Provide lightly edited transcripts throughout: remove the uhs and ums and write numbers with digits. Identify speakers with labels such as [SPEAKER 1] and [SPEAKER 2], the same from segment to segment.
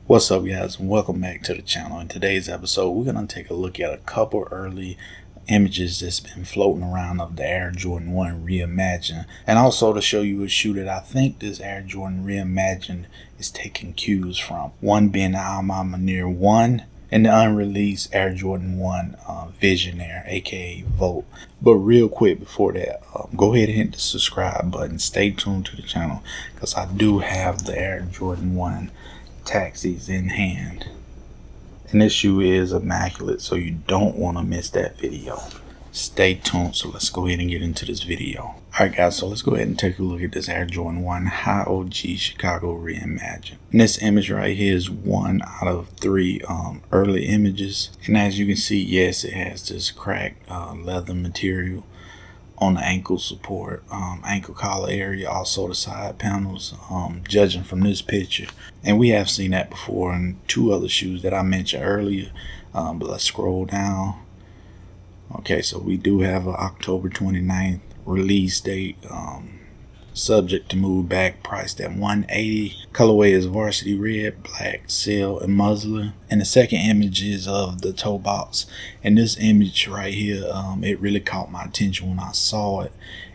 [SPEAKER 1] What's up, guys, and welcome back to the channel. In today's episode, we're going to take a look at a couple early images that's been floating around of the Air Jordan 1 Reimagined, and also to show you a shoe that I think this Air Jordan Reimagined is taking cues from. One being the Reimagined 1 and the unreleased Air Jordan 1 Visionaire, aka Volt. But real quick before that, go ahead and hit the subscribe button. Stay tuned to the channel because I do have the Air Jordan 1 taxis in hand, and this shoe is immaculate, so you don't want to miss that video. Stay tuned. So let's go ahead and get into this video. Alright guys, so let's go ahead and take a look at this Air Jordan 1 High OG Chicago Reimagined. And this image right here is one out of three early images, and as you can see, yes, it has this cracked leather material on the ankle support, ankle collar area, also the side panels, judging from this picture. And we have seen that before in two other shoes that I mentioned earlier, but let's scroll down. Okay, so we do have an October 29th release date, subject to move back, priced at $180. Colorway is varsity red, black, seal, and muslin. And the second image is of the toe box. And this image right here, it really caught my attention when I saw it,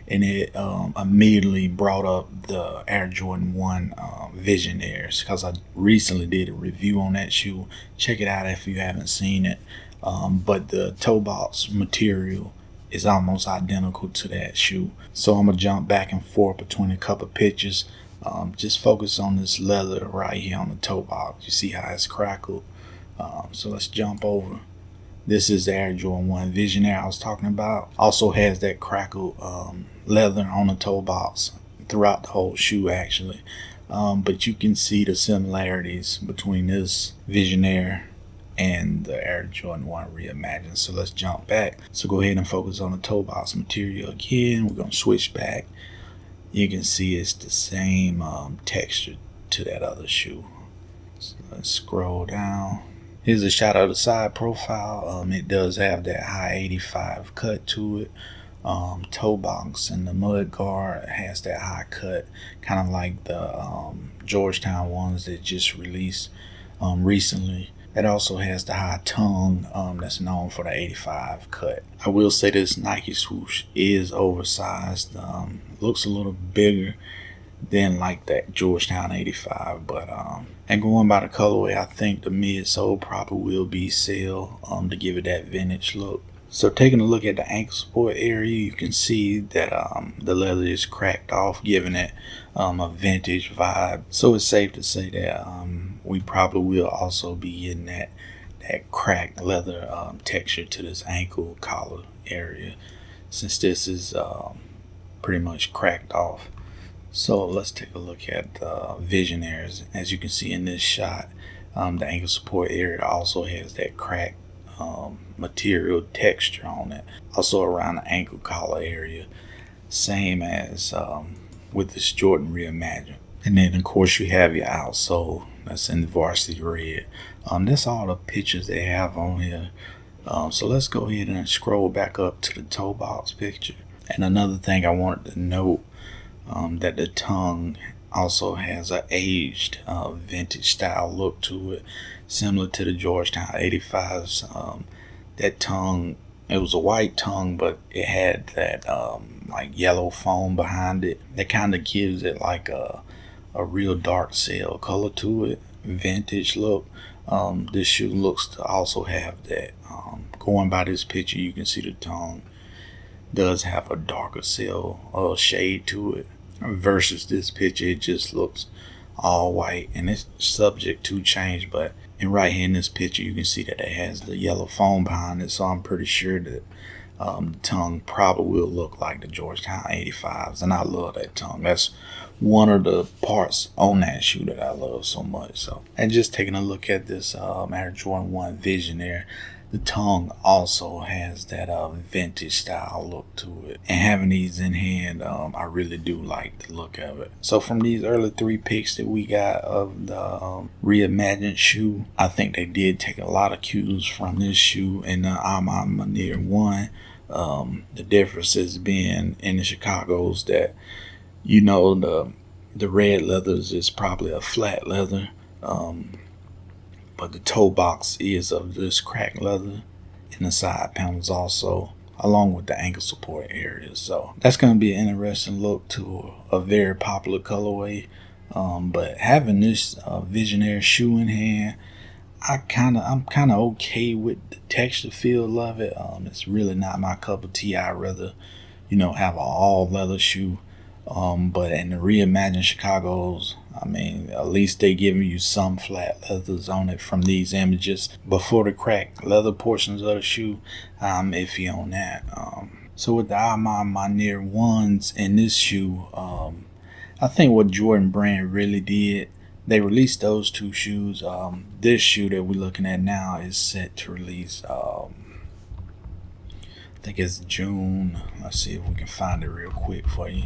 [SPEAKER 1] and it immediately brought up the Air Jordan 1 Visionaires, because I recently did a review on that shoe. Check it out if you haven't seen it. But the toe box material is almost identical to that shoe. So I'm gonna jump back and forth between a couple pictures. Just focus on this leather right here on the toe box. You see how it's crackled. So let's jump over. This is the Air Jordan 1 Visionaire I was talking about. Also has that crackled leather on the toe box throughout the whole shoe actually. But you can see the similarities between this Visionaire and the Air Jordan 1 Reimagined. So let's jump back. So go ahead and focus on the toe box material again. We're going to switch back. You can see it's the same texture to that other shoe. So let's scroll down. Here's a shot of the side profile. It does have that high 85 cut to it. Toe box and the mud guard has that high cut, kind of like the Georgetown ones that just released recently. It also has the high tongue that's known for the 85 cut. I will say this Nike Swoosh is oversized. Looks a little bigger than like that Georgetown 85, but and going by the colorway, I think the midsole probably will be seal to give it that vintage look. So taking a look at the ankle support area, you can see that the leather is cracked off, giving it a vintage vibe. So it's safe to say that we probably will also be getting that cracked leather texture to this ankle collar area, since this is pretty much cracked off. So let's take a look at the Visionaires. As you can see in this shot, the ankle support area also has that cracked material texture on it, also around the ankle collar area, same as with this Jordan Reimagined. And then of course you have your outsole that's in the varsity red. That's all the pictures they have on here. So let's go ahead and scroll back up to the toe box picture. And another thing I wanted to note, that the tongue also has an aged vintage style look to it, similar to the Georgetown 85s. That tongue, it was a white tongue, but it had that like yellow foam behind it that kind of gives it like a real dark sail color to it, vintage look. This shoe looks to also have that. Going by this picture, you can see the tongue does have a darker sail shade to it, versus this picture it just looks all white, and it's subject to change. But right here in this picture, you can see that it has the yellow foam behind it, so I'm pretty sure that the tongue probably will look like the Georgetown 85s, and I love that tongue. That's one of the parts on that shoe that I love so much. So, and just taking a look at this Air Jordan 1 Visionaire, the tongue also has that vintage style look to it, and having these in hand, I really do like the look of it. So from these early three pics that we got of the Reimagined shoe, I think they did take a lot of cues from this shoe and the Reimagined 1. The differences being in the Chicago's that, the red leathers is probably a flat leather. but the toe box is of this cracked leather, and the side panels also, along with the ankle support areas. So that's going to be an interesting look to a very popular colorway. But having this Visionary shoe in hand, I'm kind of okay with the texture feel of it. It's really not my cup of tea. I'd rather, have an all leather shoe. But in the Reimagined Chicago's, I mean, at least they giving you some flat leathers on it from these images. Before the cracked leather portions of the shoe, I'm iffy on that. So with the Reimagined ones in this shoe, I think what Jordan Brand really did, they released those two shoes. This shoe that we're looking at now is set to release, I think it's June. Let's see if we can find it real quick for you.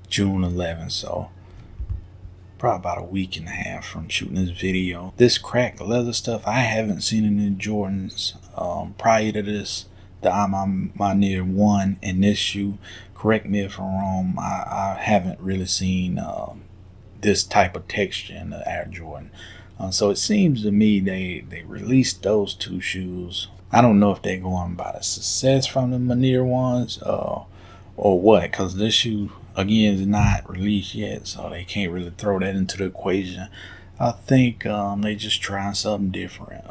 [SPEAKER 1] June 11th, so probably about a week and a half from shooting this video. This cracked leather stuff, I haven't seen it in Jordans prior to this. The Reimagined one in this shoe, correct me if I'm wrong, I haven't really seen this type of texture in the Air Jordan. So it seems to me they released those two shoes. I don't know if they're going by the success from the Reimagined ones or what, because this shoe again is not released yet, so they can't really throw that into the equation. I think they just trying something different.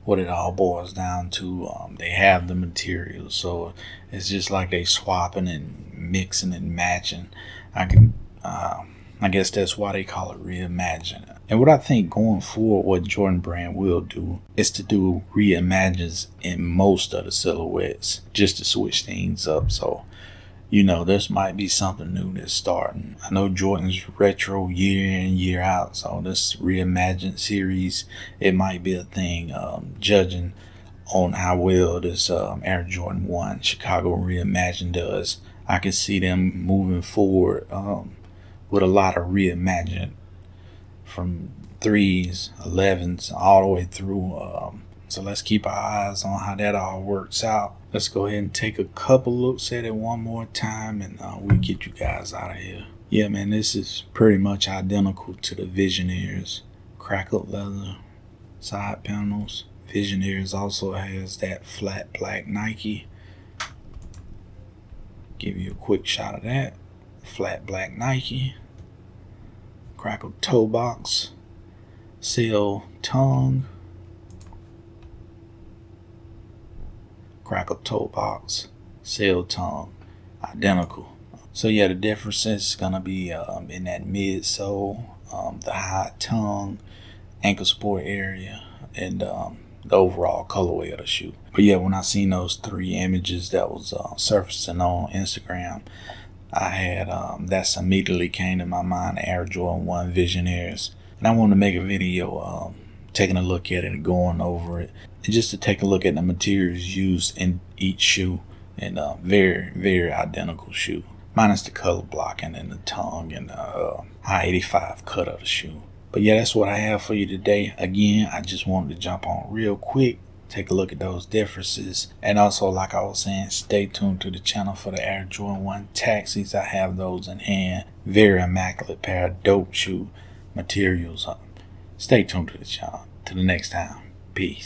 [SPEAKER 1] What it all boils down to, they have the materials, so it's just like they swapping and mixing and matching. I guess that's why they call it Reimagined. And what I think going forward, what Jordan Brand will do is to do reimagines in most of the silhouettes, just to switch things up. So, this might be something new that's starting. I know Jordan's retro year in, year out, so this Reimagined series, it might be a thing. Judging on how well this Air Jordan 1 Chicago Reimagined does, I can see them moving forward with a lot of Reimagined from 3s, 11s, all the way through. So let's keep our eyes on how that all works out. Let's go ahead and take a couple looks at it one more time, and we'll get you guys out of here. Yeah, man, this is pretty much identical to the Visionaries. Crackled leather, side panels. Visionaries also has that flat black Nike. Give you a quick shot of that. Flat black Nike. Crackled toe box. Sail tongue. Crackled toe box, sail tongue, identical. So yeah, the difference is gonna be in that midsole, the high tongue, ankle support area, and the overall colorway of the shoe. But yeah, when I seen those three images that was surfacing on Instagram, I had that's immediately came to my mind, the Air Jordan 1 Visionaries, and I wanted to make a video taking a look at it and going over it, and just to take a look at the materials used in each shoe. And very, very identical shoe, minus the color blocking and the tongue and the high 85 cut of the shoe. But yeah, that's what I have for you today. Again, I just wanted to jump on real quick, take a look at those differences, and also, like I was saying, stay tuned to the channel for the Air Jordan 1 taxis. I have those in hand. Very immaculate pair of dope shoe materials. Stay tuned to the channel. Till the next time, peace.